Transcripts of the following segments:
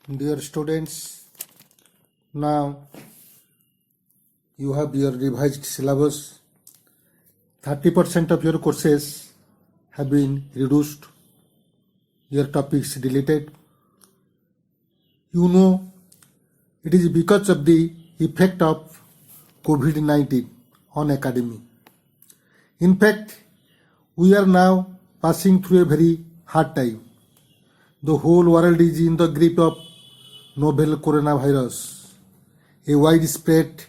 Dear students, now you have your revised syllabus. 30% of your courses have been reduced, your topics deleted. You know, it is because of the effect of COVID-19 on academy. In fact, we are now passing through a very hard time. The whole world is in the grip of novel coronavirus. A widespread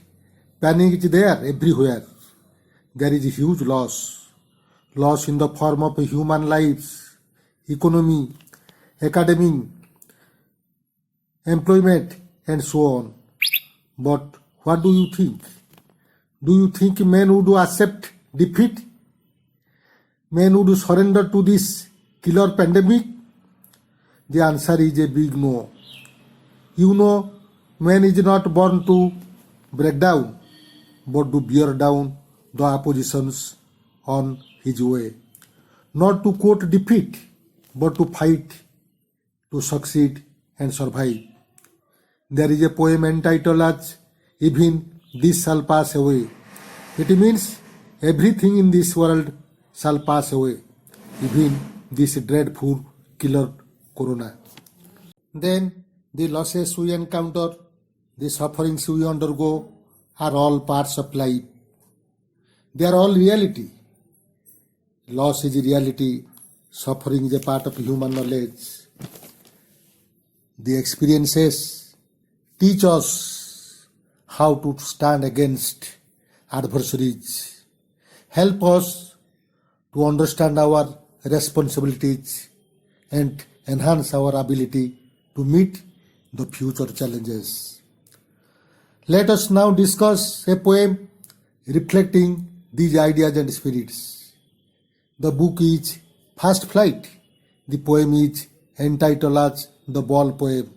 panic is there everywhere. There is a huge loss in the form of human lives, economy, academic, employment, and so on. But what do you think? Do you think men would accept defeat? Men would surrender to this killer pandemic? The answer is a big no. You know, man is not born to break down, but to bear down the oppositions on his way. Not to quote defeat, but to fight, to succeed and survive. There is a poem entitled as Even This Shall Pass Away. It means everything in this world shall pass away, even this dreadful killer corona. Then the losses we encounter, the sufferings we undergo are all parts of life. They are all reality. Loss is a reality, suffering is a part of human knowledge. The experiences teach us how to stand against adversaries, help us to understand our responsibilities and enhance our ability to meet the future challenges. Let us now discuss a poem reflecting these ideas and spirits. The book is First Flight. The poem is entitled as The Ball Poem,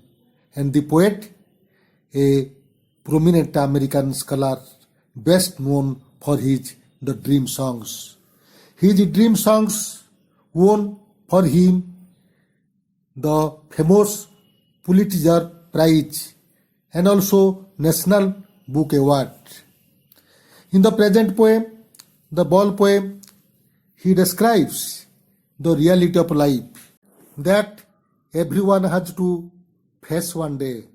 and the poet, a prominent American scholar best known for his The Dream Songs. His Dream Songs won for him the famous Pulitzer Prize and also National Book Award. In the present poem, The Ball Poem, he describes the reality of life that everyone has to face one day.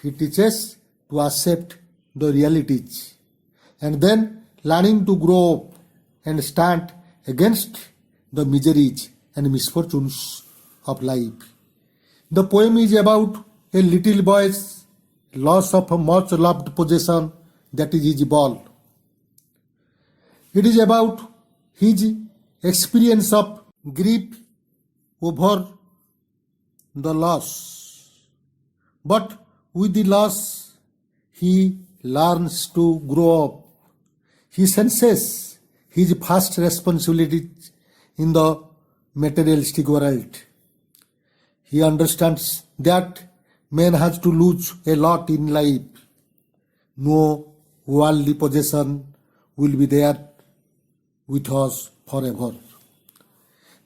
He teaches to accept the realities and then learning to grow up and stand against the miseries and misfortunes of life. The poem is about a little boy's loss of a much loved possession, that is his ball. It is about his experience of grief over the loss. But with the loss, he learns to grow up. He senses his vast responsibilities in the materialistic world. He understands that man has to lose a lot in life. No worldly possession will be there with us forever.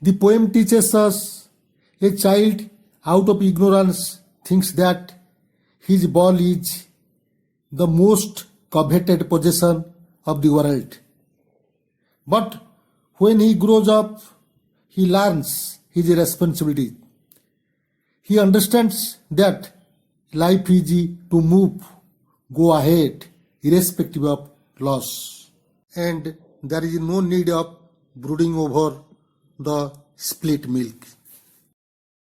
The poem teaches us a child out of ignorance thinks that his ball is the most coveted possession of the world. But when he grows up, he learns his responsibility. He understands that life is to move, go ahead, irrespective of loss. And there is no need of brooding over the spilt milk.